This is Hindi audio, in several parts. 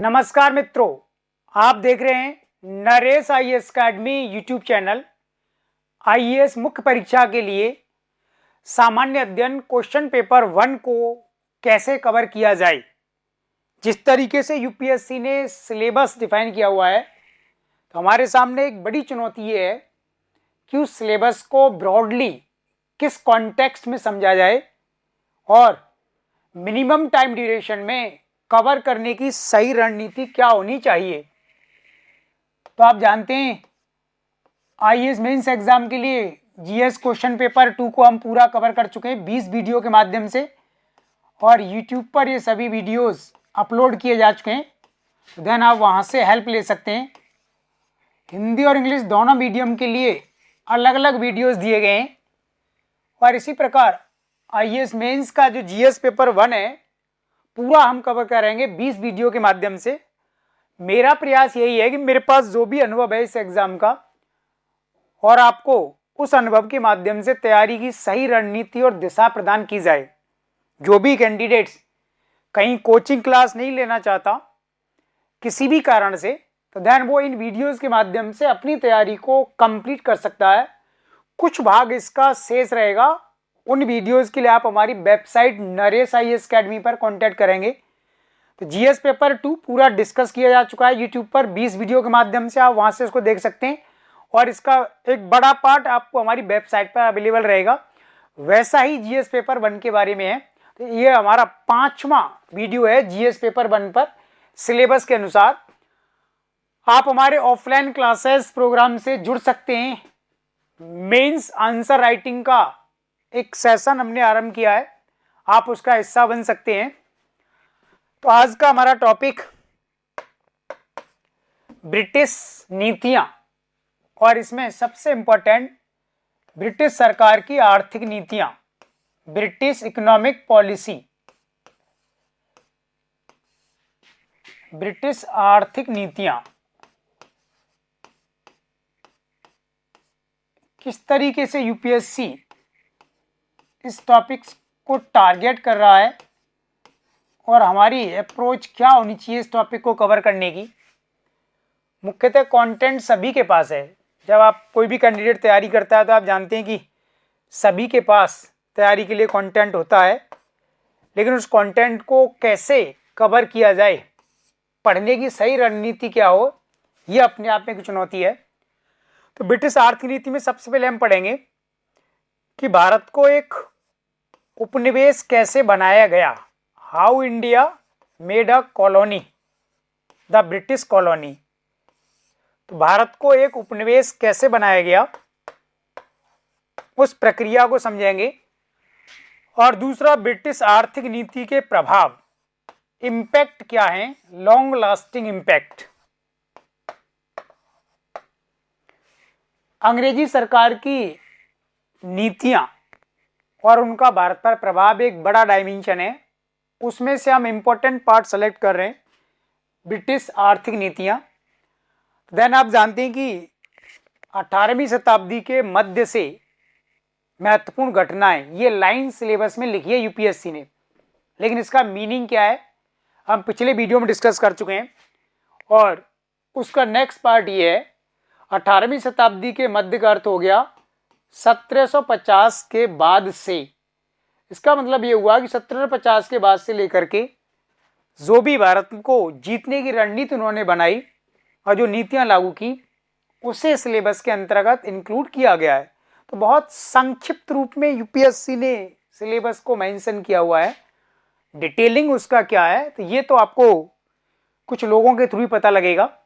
नमस्कार मित्रों, आप देख रहे हैं Naresh IAS academy YouTube channel. IAS मुख्य परीक्षा के लिए सामान्य अध्ययन क्वेश्चन पेपर 1 को कैसे कवर किया जाए। जिस तरीके से यूपीएससी ने सिलेबस डिफाइन किया हुआ है, तो हमारे सामने एक बड़ी चुनौती ये है कि उस सिलेबस को ब्रॉडली किस कॉन्टेक्स्ट में समझा जाए और मिनिमम टाइम ड्यूरेशन में कवर करने की सही रणनीति क्या होनी चाहिए। तो आप जानते हैं आईएएस मेंस एग्जाम के लिए जीएस क्वेश्चन पेपर 2 को हम पूरा कवर कर चुके हैं 20 वीडियो के माध्यम से, और यूट्यूब पर ये सभी वीडियोस अपलोड किए जा चुके हैं। तो देन आप वहां से हेल्प ले सकते हैं। हिंदी और इंग्लिश दोनों मीडियम के लिए अलग अलग वीडियोस दिए गए हैं। और इसी प्रकार आईएएस मेंस का जो जीएस पेपर 1 है पूरा हम कवर करेंगे 20 वीडियो के माध्यम से। मेरा प्रयास यही है कि मेरे पास जो भी अनुभव है इस एग्जाम का, और आपको उस अनुभव के माध्यम से तैयारी की सही रणनीति और दिशा प्रदान की जाए। जो भी कैंडिडेट्स कहीं कोचिंग क्लास नहीं लेना चाहता किसी भी कारण से, तो देन वो इन वीडियोस के माध्यम से अपनी तैयारी को कंप्लीट कर सकता है। कुछ भाग इसका शेष रहेगा, उन वीडियोस के लिए आप हमारी वेबसाइट नरेश आईएएस अकेडमी पर कांटेक्ट करेंगे। तो जीएस पेपर 2 पूरा डिस्कस किया जा चुका है यूट्यूब पर 20 वीडियो के माध्यम से, आप वहां से इसको देख सकते हैं। और इसका एक बड़ा पार्ट आपको हमारी वेबसाइट पर अवेलेबल रहेगा। वैसा ही जीएस पेपर 1 के बारे में है। तो ये हमारा 5वां वीडियो है जीएस पेपर 1 पर सिलेबस के अनुसार। आप हमारे ऑफलाइन क्लासेस प्रोग्राम से जुड़ सकते हैं। मेंस आंसर राइटिंग का एक सेशन हमने आरंभ किया है, आप उसका हिस्सा बन सकते हैं। तो आज का हमारा टॉपिक ब्रिटिश नीतियां, और इसमें सबसे इंपॉर्टेंट ब्रिटिश सरकार की आर्थिक नीतियां, ब्रिटिश इकोनॉमिक पॉलिसी, ब्रिटिश आर्थिक नीतियां किस तरीके से यूपीएससी इस टॉपिक को टारगेट कर रहा है और हमारी अप्रोच क्या होनी चाहिए इस टॉपिक को कवर करने की। मुख्यतः कंटेंट सभी के पास है। जब आप कोई भी कैंडिडेट तैयारी करता है तो आप जानते हैं कि सभी के पास तैयारी के लिए कंटेंट होता है, लेकिन उस कंटेंट को कैसे कवर किया जाए, पढ़ने की सही रणनीति क्या हो, यह अपने आप में एक चुनौती है। तो ब्रिटिश आर्थिक नीति में सबसे पहले हम पढ़ेंगे कि भारत को एक उपनिवेश कैसे बनाया गया। How India made a colony, the British colony. तो भारत को एक उपनिवेश कैसे बनाया गया, उस प्रक्रिया को समझेंगे। और दूसरा, ब्रिटिश आर्थिक नीति के प्रभाव, इंपैक्ट क्या है, लॉन्ग लास्टिंग इंपैक्ट। अंग्रेजी सरकार की नीतियां और उनका भारत पर प्रभाव एक बड़ा डायमेंशन है। उसमें से हम इंपॉर्टेंट पार्ट सेलेक्ट कर रहे हैं, ब्रिटिश आर्थिक नीतियां। देन आप जानते हैं कि 18वीं शताब्दी के मध्य से महत्वपूर्ण घटनाएं, ये लाइन सिलेबस में लिखी है यूपीएससी ने, लेकिन इसका मीनिंग क्या है हम पिछले वीडियो में डिस्कस कर चुके हैं। और उसका नेक्स्ट पार्ट ये है, 18वीं शताब्दी के मध्य का अर्थ हो गया 1750 के बाद से। इसका मतलब ये हुआ कि 1750 के बाद से लेकर के जो भी भारत को जीतने की रणनीति उन्होंने बनाई और जो नीतियां लागू की, उसे सिलेबस के अंतर्गत इंक्लूड किया गया है। तो बहुत संक्षिप्त रूप में यूपीएससी ने सिलेबस को मेंशन किया हुआ है। डिटेलिंग उसका क्या है, तो ये तो आपको कुछ लोगों के थ्रू ही पता लगेगा।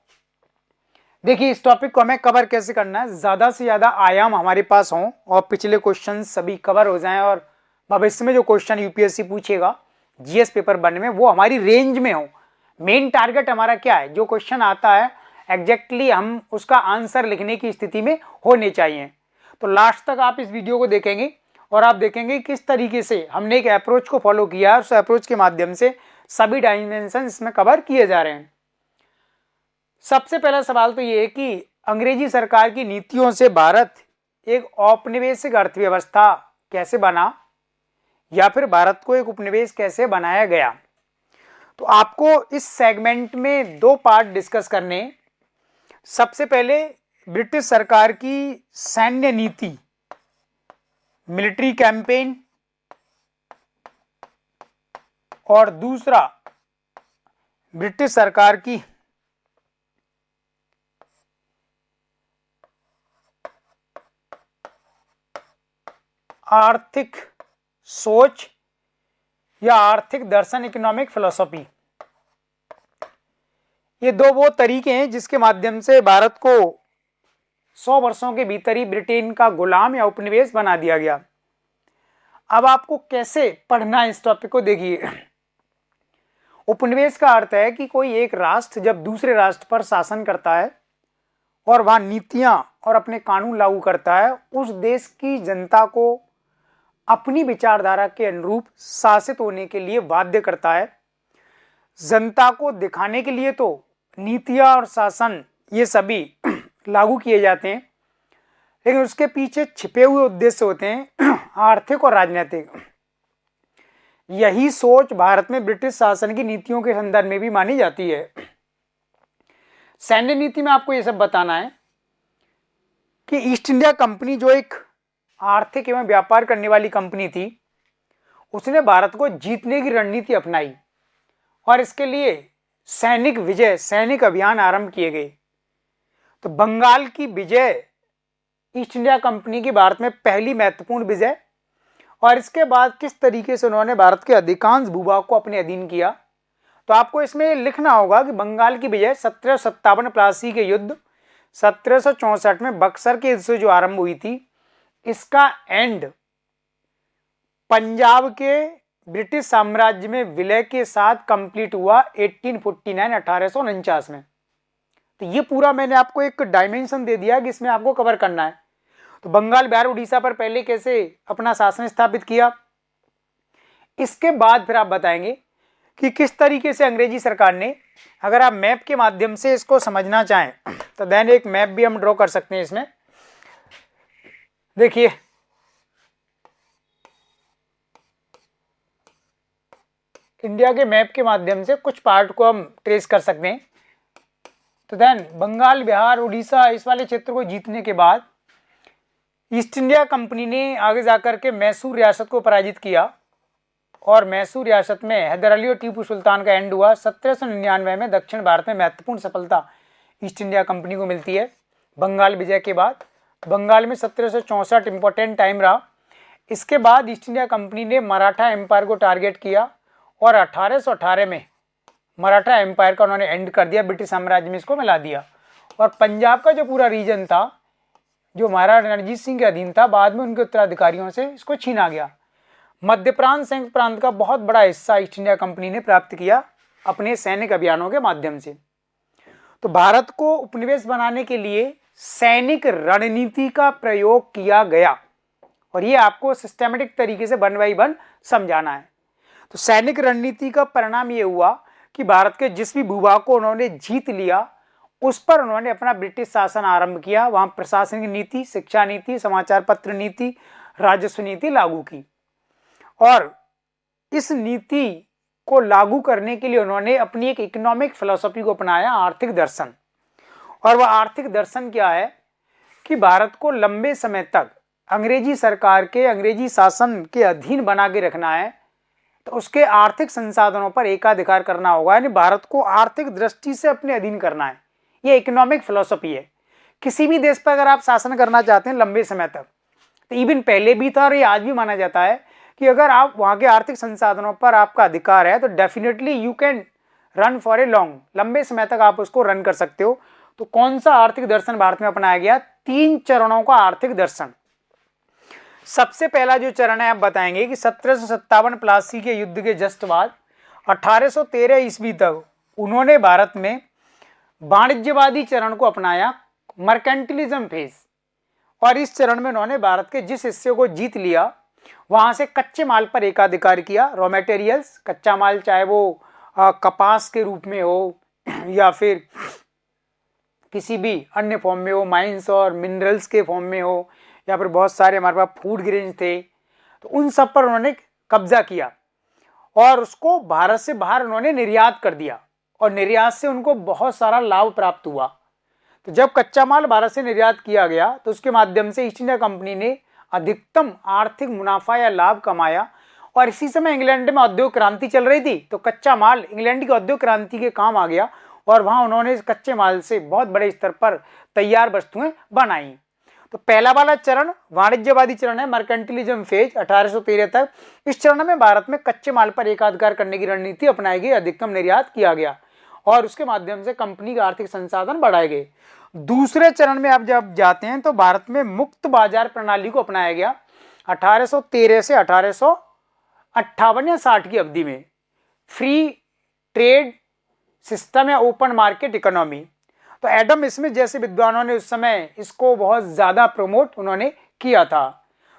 देखिए, इस टॉपिक को हमें कवर कैसे करना है, ज़्यादा से ज़्यादा आयाम हमारे पास हों और पिछले क्वेश्चन सभी कवर हो जाएं, और भविष्य में जो क्वेश्चन यूपीएससी पूछेगा जीएस पेपर 1 में वो हमारी रेंज में हो। मेन टारगेट हमारा क्या है, जो क्वेश्चन आता है एग्जैक्टली हम उसका आंसर लिखने की स्थिति में होने चाहिए। तो लास्ट तक आप इस वीडियो को देखेंगे और आप देखेंगे किस तरीके से हमने एक अप्रोच को फॉलो किया है, उस अप्रोच के माध्यम से सभी डायमेंशन इसमें कवर किए जा रहे हैं। सबसे पहला सवाल तो ये है कि अंग्रेजी सरकार की नीतियों से भारत एक औपनिवेशिक अर्थव्यवस्था कैसे बना, या फिर भारत को एक उपनिवेश कैसे बनाया गया। तो आपको इस सेगमेंट में दो पार्ट डिस्कस करने। सबसे पहले ब्रिटिश सरकार की सैन्य नीति, मिलिट्री कैंपेन, और दूसरा ब्रिटिश सरकार की आर्थिक सोच या आर्थिक दर्शन, इकोनॉमिक फिलॉसफी। ये दो वो तरीके हैं जिसके माध्यम से भारत को 100 वर्षों के भीतर ही ब्रिटेन का गुलाम या उपनिवेश बना दिया गया। अब आपको कैसे पढ़ना है इस टॉपिक को देखिए। उपनिवेश का अर्थ है कि कोई एक राष्ट्र जब दूसरे राष्ट्र पर शासन करता है और वहां नीतियां और अपने कानून लागू करता है, उस देश की जनता को अपनी विचारधारा के अनुरूप शासित होने के लिए बाध्य करता है। जनता को दिखाने के लिए तो नीतियां और शासन ये सभी लागू किए जाते हैं, लेकिन उसके पीछे छिपे हुए उद्देश्य होते हैं आर्थिक और राजनीतिक। यही सोच भारत में ब्रिटिश शासन की नीतियों के संदर्भ में भी मानी जाती है। सैन्य नीति में आपको यह सब बताना है कि ईस्ट इंडिया कंपनी जो एक आर्थिक एवं व्यापार करने वाली कंपनी थी, उसने भारत को जीतने की रणनीति अपनाई और इसके लिए सैनिक विजय, सैनिक अभियान आरंभ किए गए। तो बंगाल की विजय ईस्ट इंडिया कंपनी की भारत में पहली महत्वपूर्ण विजय, और इसके बाद किस तरीके से उन्होंने भारत के अधिकांश भूभाग को अपने अधीन किया। तो आपको इसमें लिखना होगा कि बंगाल की विजय 1757 प्लासी के युद्ध, 1764 में बक्सर के युद्ध से जो आरंभ हुई थी, इसका एंड पंजाब के ब्रिटिश साम्राज्य में विलय के साथ कंप्लीट हुआ 1849 में। तो ये पूरा मैंने आपको एक डायमेंशन दे दिया कि इसमें आपको कवर करना है। तो बंगाल, बिहार, उड़ीसा पर पहले कैसे अपना शासन स्थापित किया, इसके बाद फिर आप बताएंगे कि किस तरीके से अंग्रेजी सरकार ने, अगर आप मैप के माध्यम से इसको समझना चाहें तो देन एक मैप भी हम ड्रॉ कर सकते हैं। इसमें देखिए, इंडिया के मैप के माध्यम से कुछ पार्ट को हम ट्रेस कर सकते हैं। तो देन बंगाल, बिहार, उड़ीसा इस वाले क्षेत्र को जीतने के बाद ईस्ट इंडिया कंपनी ने आगे जाकर के मैसूर रियासत को पराजित किया और मैसूर रियासत में हैदर अली और टीपू सुल्तान का एंड हुआ। 1799 में दक्षिण भारत में महत्वपूर्ण सफलता ईस्ट इंडिया कंपनी को मिलती है बंगाल विजय के बाद। बंगाल में 1764 इंपॉर्टेंट टाइम रहा। इसके बाद ईस्ट इंडिया कंपनी ने मराठा एम्पायर को टारगेट किया और 1818 में मराठा एम्पायर का उन्होंने एंड कर दिया, ब्रिटिश साम्राज्य में इसको मिला दिया। और पंजाब का जो पूरा रीजन था, जो महाराणा रणजीत सिंह के अधीन था, बाद में उनके उत्तराधिकारियों से इसको छीना गया। मध्य प्रांत, संयुक्त प्रांत का बहुत बड़ा हिस्सा ईस्ट इंडिया कंपनी ने प्राप्त किया अपने सैनिक अभियानों के माध्यम से। तो भारत को उपनिवेश बनाने के लिए सैनिक रणनीति का प्रयोग किया गया और ये आपको सिस्टेमेटिक तरीके से 1 बाय 1 समझाना है। तो सैनिक रणनीति का परिणाम ये हुआ कि भारत के जिस भी भूभाग को उन्होंने जीत लिया, उस पर उन्होंने अपना ब्रिटिश शासन आरंभ किया। वहां प्रशासनिक नीति, शिक्षा नीति, समाचार पत्र नीति, राजस्व नीति लागू की और इस नीति को लागू करने के लिए उन्होंने अपनी एक इकोनॉमिक फिलॉसफी को अपनाया, आर्थिक दर्शन। और वह आर्थिक दर्शन क्या है कि भारत को लंबे समय तक अंग्रेजी सरकार के, अंग्रेजी शासन के अधीन बना के रखना है, तो उसके आर्थिक संसाधनों पर एकाधिकार करना होगा, यानी भारत को आर्थिक दृष्टि से अपने अधीन करना है। ये इकोनॉमिक फिलॉसफी है। किसी भी देश पर अगर आप शासन करना चाहते हैं लंबे समय तक, तो इवन पहले भी था और ये आज भी माना जाता है कि अगर आप वहाँ के आर्थिक संसाधनों पर आपका अधिकार है तो definitely you can run for a long, लंबे समय तक आप उसको रन कर सकते हो। तो कौन सा आर्थिक दर्शन भारत में अपनाया गया? 3 चरणों का आर्थिक दर्शन। सबसे पहला जो चरण है आप बताएंगे कि 1757 प्लासी के युद्ध के जस्ट बाद 1813 ईस्वी तक उन्होंने भारत में वाणिज्यवादी चरण को अपनाया, मर्केंटिलिज्म फेज। और इस चरण में उन्होंने भारत के जिस हिस्से को जीत लिया वहां से कच्चे माल पर एकाधिकार किया, रॉ मटेरियल्स, कच्चा माल, चाहे वो कपास के रूप में हो या फिर किसी भी अन्य फॉर्म में हो, माइंस और मिनरल्स के फॉर्म में हो, या फिर बहुत सारे हमारे पास फूड ग्रेन्स थे, तो उन सब पर उन्होंने कब्जा किया। और उसको भारत से बाहर उन्होंने निर्यात कर दिया और निर्यात से उनको बहुत सारा लाभ प्राप्त हुआ। तो जब कच्चा माल भारत से निर्यात किया गया तो उसके माध्यम से ईस्ट इंडिया कंपनी ने अधिकतम आर्थिक मुनाफा या लाभ कमाया। और इसी समय इंग्लैंड में औद्योगिक क्रांति चल रही थी, तो कच्चा माल इंग्लैंड की औद्योगिक क्रांति के काम आ गया और वहां उन्होंने इस कच्चे माल से बहुत बड़े स्तर पर तैयार वस्तुएं बनाई। तो पहला वाला चरण वाणिज्यवादी चरण है, मर्केंटिलिज्म फेज 1813 तक। इस चरण में भारत में कच्चे माल पर एकाधिकार करने की रणनीति अपनाई गई, अधिकतम निर्यात किया गया और उसके माध्यम से कंपनी के आर्थिक संसाधन बढ़ाए गए। दूसरे चरण में आप जब जाते हैं तो भारत में मुक्त बाजार प्रणाली को अपनाया गया 1813 से 1858 या 60 की अवधि में। फ्री ट्रेड सिस्टम या ओपन मार्केट इकोनॉमी, तो एडम स्मिथ जैसे विद्वानों ने उस समय इसको बहुत ज़्यादा प्रमोट उन्होंने किया था।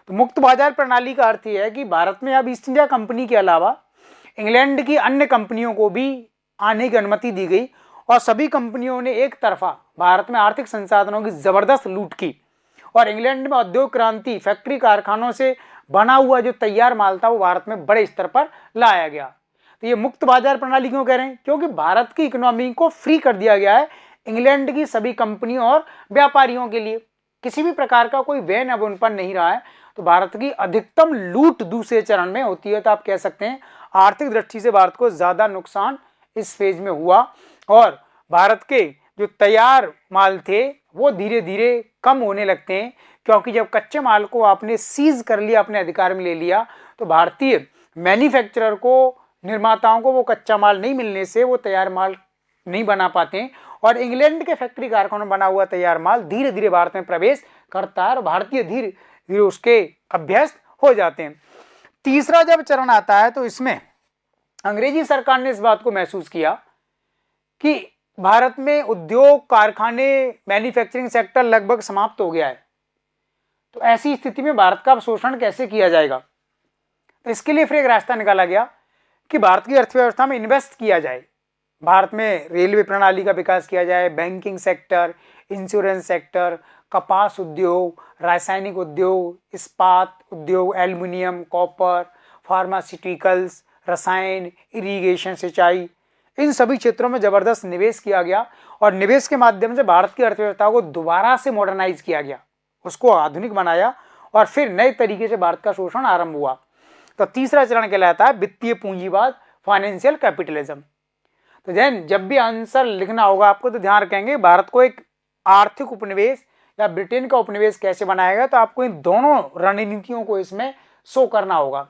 तो मुक्त बाजार प्रणाली का अर्थ यह है कि भारत में अब ईस्ट इंडिया कंपनी के अलावा इंग्लैंड की अन्य कंपनियों को भी आने की अनुमति दी गई और सभी कंपनियों ने एक तरफा भारत में आर्थिक संसाधनों की जबरदस्त लूट की और इंग्लैंड में औद्योगिक क्रांति फैक्ट्री कारखानों से बना हुआ जो तैयार माल था वो भारत में बड़े स्तर पर लाया गया। तो ये मुक्त बाजार प्रणाली क्यों कह रहे हैं? क्योंकि भारत की इकोनॉमी को फ्री कर दिया गया है इंग्लैंड की सभी कंपनियों और व्यापारियों के लिए, किसी भी प्रकार का कोई बैन अब उन पर नहीं रहा है। तो भारत की अधिकतम लूट दूसरे चरण में होती है। तो आप कह सकते हैं आर्थिक दृष्टि से भारत को ज्यादा नुकसान इस फेज में हुआ और भारत के जो तैयार माल थे वो धीरे धीरे कम होने लगते हैं, क्योंकि जब कच्चे माल को आपने सीज कर लिया, अपने अधिकार में ले लिया, तो भारतीय मैन्युफैक्चरर को, निर्माताओं को वो कच्चा माल नहीं मिलने से वो तैयार माल नहीं बना पाते हैं और इंग्लैंड के फैक्ट्री कारखानों में बना हुआ तैयार माल धीरे धीरे भारत में प्रवेश करता है और भारतीय धीरे धीरे उसके अभ्यस्त हो जाते हैं। तीसरा जब चरण आता है तो इसमें अंग्रेजी सरकार ने इस बात को महसूस किया कि भारत में उद्योग, कारखाने, मैन्युफैक्चरिंग सेक्टर लगभग समाप्त हो गया है। तो ऐसी स्थिति में भारत का शोषण कैसे किया जाएगा? तो इसके लिए फिर एक रास्ता निकाला गया कि भारत की अर्थव्यवस्था में इन्वेस्ट किया जाए, भारत में रेलवे प्रणाली का विकास किया जाए, बैंकिंग सेक्टर, इंश्योरेंस सेक्टर, कपास उद्योग, रासायनिक उद्योग, इस्पात उद्योग, एल्युमिनियम, कॉपर, फार्मास्यूटिकल्स, रसायन, इरिगेशन, सिंचाई, इन सभी क्षेत्रों में जबरदस्त निवेश किया गया और निवेश के माध्यम से भारत की अर्थव्यवस्था को दोबारा से मॉडर्नाइज किया गया, उसको आधुनिक बनाया और फिर नए तरीके से भारत का शोषण आरंभ हुआ। तो तीसरा चरण कहलाता है वित्तीय पूंजीवाद, फाइनेंशियल कैपिटलिज्म। तो जब भी आंसर लिखना होगा आपको तो ध्यान रखेंगे भारत को एक आर्थिक उपनिवेश या ब्रिटेन का उपनिवेश कैसे बनाएगा, तो आपको इन दोनों रणनीतियों को इसमें शो करना होगा।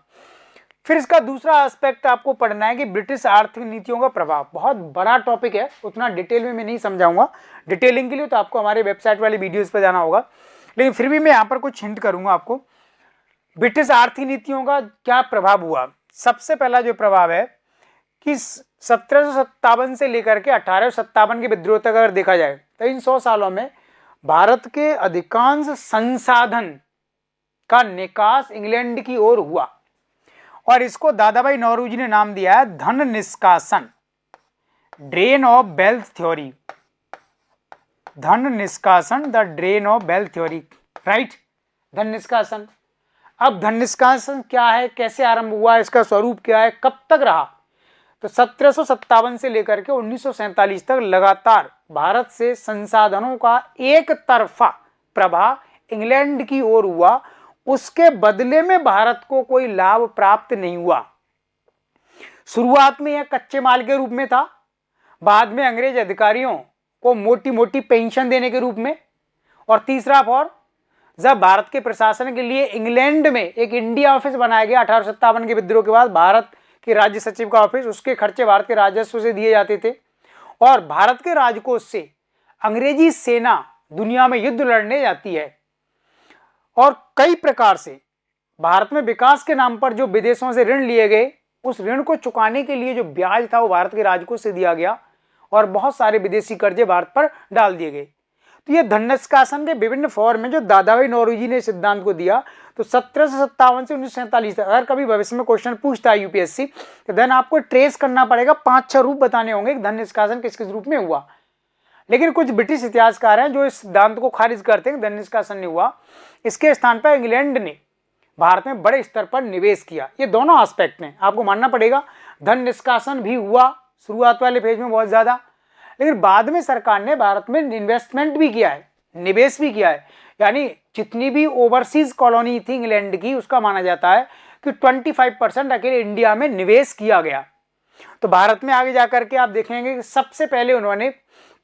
फिर इसका दूसरा एस्पेक्ट आपको पढ़ना है कि ब्रिटिश आर्थिक नीतियों का प्रभाव। बहुत बड़ा टॉपिक है, उतना डिटेल में मैं नहीं समझाऊंगा, डिटेलिंग के लिए तो आपको हमारे वेबसाइट वाली वीडियोस पर जाना होगा, लेकिन फिर भी मैं यहाँ पर कुछ हिंट करूंगा आपको। ब्रिटिश आर्थिक नीतियों का क्या प्रभाव हुआ? सबसे पहला जो प्रभाव है कि 1757 से लेकर के 1857 के विद्रोह तक अगर देखा जाए तो इन 100 सालों में भारत के अधिकांश संसाधन का निकास इंग्लैंड की ओर हुआ और इसको दादाभाई नौरोजी ने नाम दिया है धन निष्कासन, ड्रेन ऑफ वेल्थ थ्योरी। धन निष्कासन, the drain of wealth theory, right, धन निष्कासन। अब धन निष्कासन क्या है, कैसे आरंभ हुआ, इसका स्वरूप क्या है, कब तक रहा? तो 1757 से लेकर के 1947 तक लगातार भारत से संसाधनों का एक तरफा प्रवाह इंग्लैंड की ओर हुआ, उसके बदले में भारत को कोई लाभ प्राप्त नहीं हुआ। शुरुआत में यह कच्चे माल के रूप में था, बाद में अंग्रेज अधिकारियों को मोटी मोटी पेंशन देने के रूप में, और तीसरा फॉर जब भारत के प्रशासन के लिए इंग्लैंड में एक इंडिया ऑफिस बनाया गया 1857 के विद्रोह के बाद, भारत के राज्य सचिव का ऑफिस, उसके खर्चे भारत के राजस्व से दिए जाते थे और भारत के राजकोष से अंग्रेजी सेना दुनिया में युद्ध लड़ने जाती है और कई प्रकार से भारत में विकास के नाम पर जो विदेशों से ऋण लिए गए, उस ऋण को चुकाने के लिए जो ब्याज था वो भारत के राजकोष से दिया गया और बहुत सारे विदेशी कर्जे भारत पर डाल दिए गए। तो ये धन निष्कासन के विभिन्न फॉर्म में जो दादाभाई नौरोजी ने सिद्धांत को दिया, तो 1757 से 1947 तक अगर कभी भविष्य में क्वेश्चन पूछता है यूपीएससी, तो देन आपको ट्रेस करना पड़ेगा, 5-6 रूप बताने होंगे कि धन निष्कासन किस किस रूप में हुआ। लेकिन कुछ ब्रिटिश इतिहासकार हैं जो इस सिद्धांत को खारिज करते हैं, धन निष्कासन नहीं हुआ। इसके स्थान पर इंग्लैंड ने भारत में बड़े स्तर पर निवेश किया। ये दोनों एस्पेक्ट हैं, आपको मानना पड़ेगा। धन निष्कासन भी हुआ शुरुआत वाले फेज में बहुत ज़्यादा, लेकिन बाद में सरकार ने भारत में इन्वेस्टमेंट भी किया है, निवेश भी किया है। यानी जितनी भी ओवरसीज कॉलोनी थी इंग्लैंड की, उसका माना जाता है कि 25% अकेले इंडिया में निवेश किया गया। तो भारत में आगे जाकर के आप देखेंगे कि सबसे पहले उन्होंने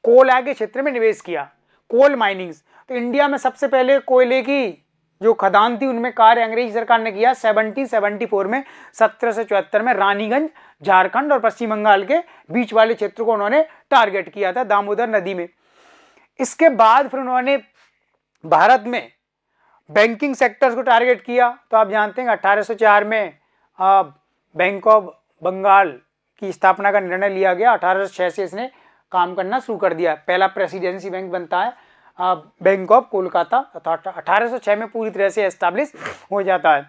कोयला के क्षेत्र में निवेश किया, कोल माइनिंग्स। तो इंडिया में सबसे पहले कोयले की जो खदान थी उनमें कार्य अंग्रेजी सरकार ने किया 1774 में, 1774 में रानीगंज, झारखंड और पश्चिम बंगाल के बीच वाले क्षेत्र को उन्होंने टारगेट किया था दामोदर नदी में। इसके बाद फिर उन्होंने भारत में बैंकिंग सेक्टर्स को टारगेट किया। तो आप जानते हैं 1804 में बैंक ऑफ बंगाल की स्थापना का निर्णय लिया गया। 1806 से इसने काम करना शुरू कर दिया। पहला प्रेसिडेंसी बैंक बनता है बैंक ऑफ कोलकाता, 1806 में पूरी तरह से एस्टैब्लिश हो जाता है।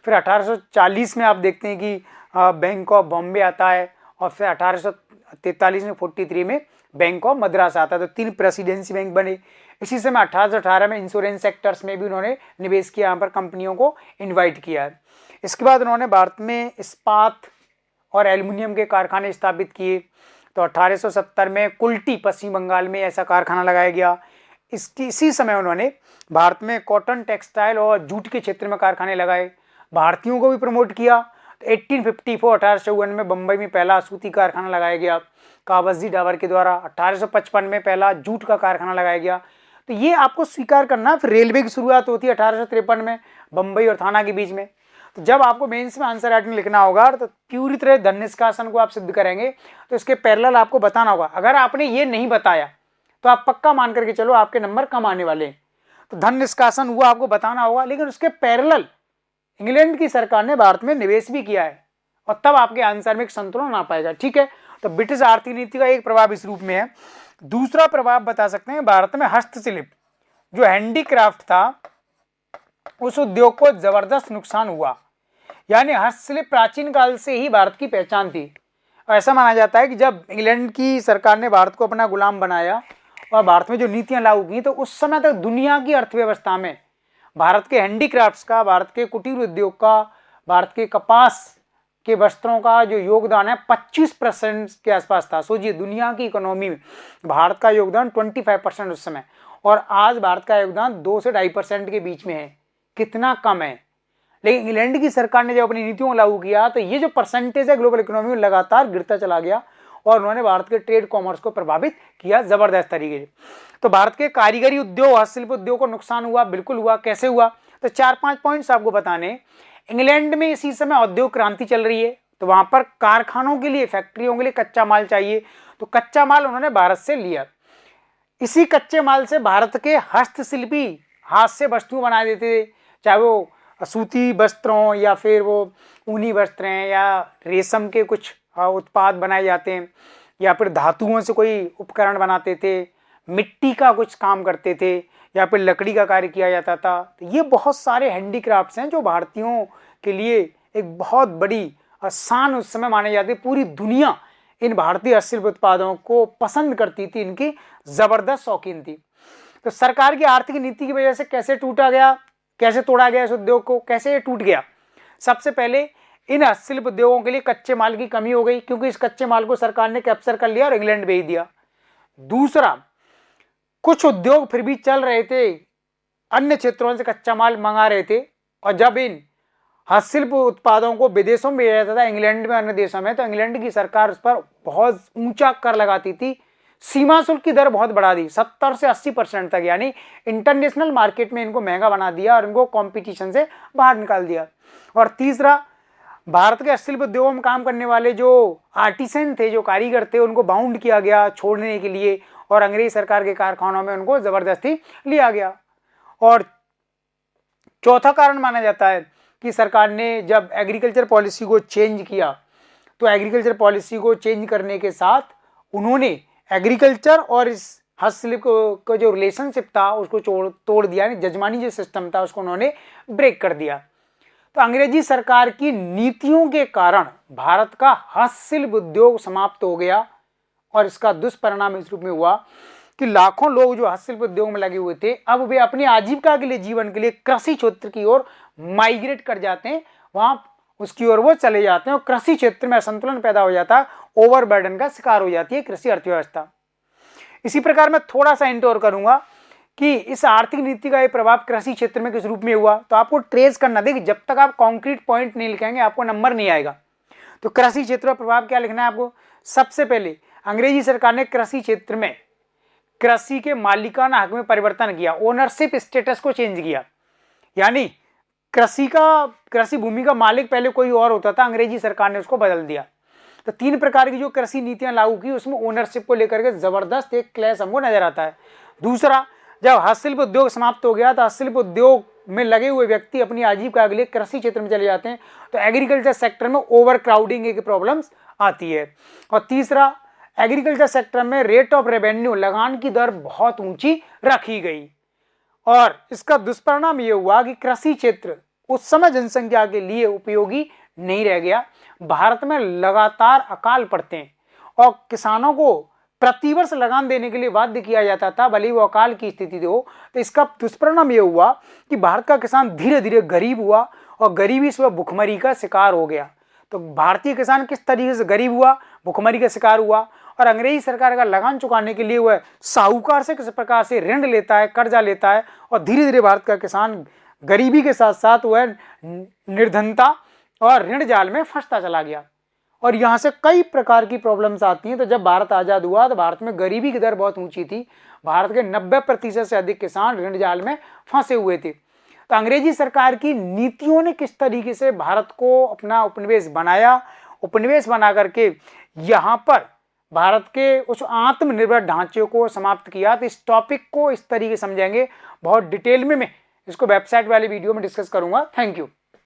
फिर 1840 में आप देखते हैं कि बैंक ऑफ बॉम्बे आता है, और फिर 1843 में 43 में बैंक ऑफ मद्रास आता है। तो 3 प्रेसिडेंसी बैंक बने। इसी समय 1818 में इंश्योरेंस सेक्टर्स में भी उन्होंने निवेश किया, यहाँ पर कंपनियों को इन्वाइट किया है। इसके बाद उन्होंने भारत में इस्पात और एल्युमिनियम के कारखाने स्थापित किए। तो 1870 में कुल्टी पश्चिम बंगाल में ऐसा कारखाना लगाया गया। इसी समय उन्होंने भारत में कॉटन, टेक्सटाइल और जूट के क्षेत्र में कारखाने लगाए, भारतीयों को भी प्रमोट किया। तो 1854 में बम्बई में पहला सूती कारखाना लगाया गया कावसजी डाबर के द्वारा। 1855 में पहला जूट का कारखाना लगाया गया। तो ये आपको स्वीकार करना। फिर रेलवे की शुरुआत होती है 1853 में बम्बई और थाना के बीच में। तो जब आपको मेंस में आंसर राइटिंग लिखना होगा तो पूरी तरह धन निष्कासन को आप सिद्ध करेंगे, तो इसके पैरेलल आपको बताना होगा। अगर आपने ये नहीं बताया तो आप पक्का मान करके चलो आपके नंबर कम आने वाले हैं। तो धन निष्कासन हुआ आपको बताना होगा, लेकिन उसके पैरेलल इंग्लैंड की सरकार ने भारत में निवेश भी किया है, और तब आपके आंसर में एक संतुलन आ पाएगा। ठीक है, तो ब्रिटिश आर्थिक नीति का एक प्रभाव इस रूप में है। दूसरा प्रभाव बता सकते हैं, भारत में हस्तशिल्प जो हैंडीक्राफ्ट था उस उद्योग को जबरदस्त नुकसान हुआ। यानी हस्तशिल्प प्राचीन काल से ही भारत की पहचान थी। ऐसा माना जाता है कि जब इंग्लैंड की सरकार ने भारत को अपना गुलाम बनाया और भारत में जो नीतियां लागू की, तो उस समय तक दुनिया की अर्थव्यवस्था में भारत के हैंडीक्राफ्ट्स का, भारत के कुटीर उद्योग का, भारत के कपास के वस्त्रों का जो योगदान है 25% के आसपास था। सोचिए, दुनिया की इकोनॉमी में भारत का योगदान 25% उस समय, और आज भारत का योगदान 2 से 2.5% के बीच में है। कितना कम है। लेकिन इंग्लैंड की सरकार ने जब अपनी नीतियों को लागू किया तो ये जो परसेंटेज है ग्लोबल इकोनॉमी में लगातार गिरता चला गया, और उन्होंने भारत के ट्रेड कॉमर्स को प्रभावित किया जबरदस्त तरीके से। तो भारत के कारीगरी उद्योग, हस्तशिल्प उद्योग को नुकसान हुआ, बिल्कुल हुआ। कैसे हुआ? तो 4-5 पॉइंट्स आपको बताने। इंग्लैंड में इसी समय औद्योगिक क्रांति चल रही है, तो वहां पर कारखानों के लिए, फैक्ट्रियों के लिए कच्चा माल चाहिए, तो कच्चा माल उन्होंने भारत से लिया। इसी कच्चे माल से भारत के हस्तशिल्पी हाथ से वस्तुएं बना देते थे, चाहे वो सूती वस्त्रों या फिर वो ऊनी वस्त्र हैं या रेशम के कुछ उत्पाद बनाए जाते हैं, या फिर धातुओं से कोई उपकरण बनाते थे, मिट्टी का कुछ काम करते थे, या फिर लकड़ी का कार्य किया जाता था। तो ये बहुत सारे हैंडीक्राफ्ट्स हैं जो भारतीयों के लिए एक बहुत बड़ी शान उस समय माने जाते। पूरी दुनिया इन भारतीय हस्तशिल्प उत्पादों को पसंद करती थी, इनकी जबरदस्त शौकीन थी। तो सरकार की आर्थिक नीति की वजह से कैसे टूटा गया, कैसे तोड़ा गया इस उद्योग को, कैसे ये टूट गया? सबसे पहले इन हस्तशिल्प उद्योगों के लिए कच्चे माल की कमी हो गई, क्योंकि इस कच्चे माल को सरकार ने कैप्चर कर लिया और इंग्लैंड भेज दिया। दूसरा, कुछ उद्योग फिर भी चल रहे थे, अन्य क्षेत्रों से कच्चा माल मंगा रहे थे, और जब इन हस्तशिल्प उत्पादों को विदेशों में भेजा जाता था, इंग्लैंड में, अन्य देशों में, तो इंग्लैंड की सरकार उस पर बहुत ऊंचा कर लगाती थी। सीमा शुल्क की दर बहुत बढ़ा दी, 70 से 80% तक। यानी इंटरनेशनल मार्केट में इनको महंगा बना दिया और इनको कंपटीशन से बाहर निकाल दिया। और तीसरा, भारत के हस्तशिल्प उद्योगों में काम करने वाले जो आर्टिसन थे, जो कारीगर थे, उनको बाउंड किया गया छोड़ने के लिए, और अंग्रेज सरकार के कारखानों में उनको जबरदस्ती लिया गया। और चौथा कारण माना जाता है कि सरकार ने जब एग्रीकल्चर पॉलिसी को चेंज किया, तो एग्रीकल्चर पॉलिसी को चेंज करने के साथ उन्होंने एग्रीकल्चर और इस हस्तशिल्प का जो रिलेशनशिप था उसको तोड़ दिया। यानी जजमानी जो सिस्टम था उसको उन्होंने ब्रेक कर दिया। तो अंग्रेजी सरकार की नीतियों के कारण भारत का हस्तशिल्प उद्योग समाप्त हो गया, और इसका दुष्परिणाम इस रूप में हुआ कि लाखों लोग जो हस्तशिल्प उद्योग में लगे हुए थे, अब वे अपनी आजीविका के लिए, जीवन के लिए कृषि क्षेत्र की ओर माइग्रेट कर जाते हैं, वहां उसकी ओर वो चले जाते हैं और कृषि क्षेत्र में असंतुलन पैदा हो जाता है, ओवरबर्डन का शिकार हो जाती है कृषि अर्थव्यवस्था। इसी प्रकार मैं थोड़ा सा इंटोर करूंगा कि इस आर्थिक नीति का ये प्रभाव कृषि क्षेत्र में किस रूप में हुआ। तो आपको ट्रेस करना, देखिए जब तक आप कॉन्क्रीट पॉइंट नहीं लिखेंगे आपको नंबर नहीं आएगा। तो कृषि क्षेत्र का प्रभाव क्या लिखना है आपको। सबसे पहले अंग्रेजी सरकार ने कृषि क्षेत्र में कृषि के मालिकाना हक में परिवर्तन किया, ओनरशिप स्टेटस को चेंज किया। यानी कृषि भूमि का मालिक पहले कोई और होता था, अंग्रेजी सरकार ने उसको बदल दिया। तो 3 प्रकार की जो कृषि नीतियां लागू की, उसमें ओनरशिप को लेकर के जबरदस्त एक क्लैश हमको नजर आता है। दूसरा, जब हस्तशिल्प उद्योग समाप्त हो गया तो हस्तशिल्प उद्योग में लगे हुए व्यक्ति अपनी आजीविका के लिए कृषि क्षेत्र में चले जाते हैं, तो एग्रीकल्चर सेक्टर में ओवर क्राउडिंग की प्रॉब्लम्स आती है। और तीसरा, एग्रीकल्चर सेक्टर में रेट ऑफ रेवेन्यू, लगान की दर बहुत ऊंची रखी गई और इसका दुष्परिणाम यह हुआ कि कृषि क्षेत्र उस समय जनसंख्या के लिए उपयोगी नहीं रह गया। भारत में लगातार अकाल पड़ते हैं और किसानों को प्रतिवर्ष लगान देने के लिए बाध्य किया जाता था, भले ही वो अकाल की स्थिति हो। तो इसका दुष्परिणाम यह हुआ कि भारत का किसान धीरे धीरे गरीब हुआ और गरीबी से वह भुखमरी का शिकार हो गया। तो भारतीय किसान किस तरीके से गरीब हुआ, भुखमरी का शिकार हुआ, और अंग्रेजी सरकार का लगान चुकाने के लिए वह साहूकार से किस प्रकार से ऋण लेता है, कर्जा लेता है, और धीरे धीरे भारत का किसान गरीबी के साथ साथ वह निर्धनता और ऋण जाल में फंसता चला गया। और यहाँ से कई प्रकार की प्रॉब्लम्स आती हैं। तो जब भारत आज़ाद हुआ तो भारत में गरीबी की दर बहुत ऊंची थी, भारत के 90% से अधिक किसान ऋण जाल में फंसे हुए थे। तो अंग्रेजी सरकार की नीतियों ने किस तरीके से भारत को अपना उपनिवेश बनाया, उपनिवेश बना करके यहाँ पर भारत के उस आत्मनिर्भर ढांचे को समाप्त किया। तो इस टॉपिक को इस तरीके से समझेंगे बहुत डिटेल में, मैं इसको वेबसाइट वाले वीडियो में डिस्कस करूंगा। Thank you.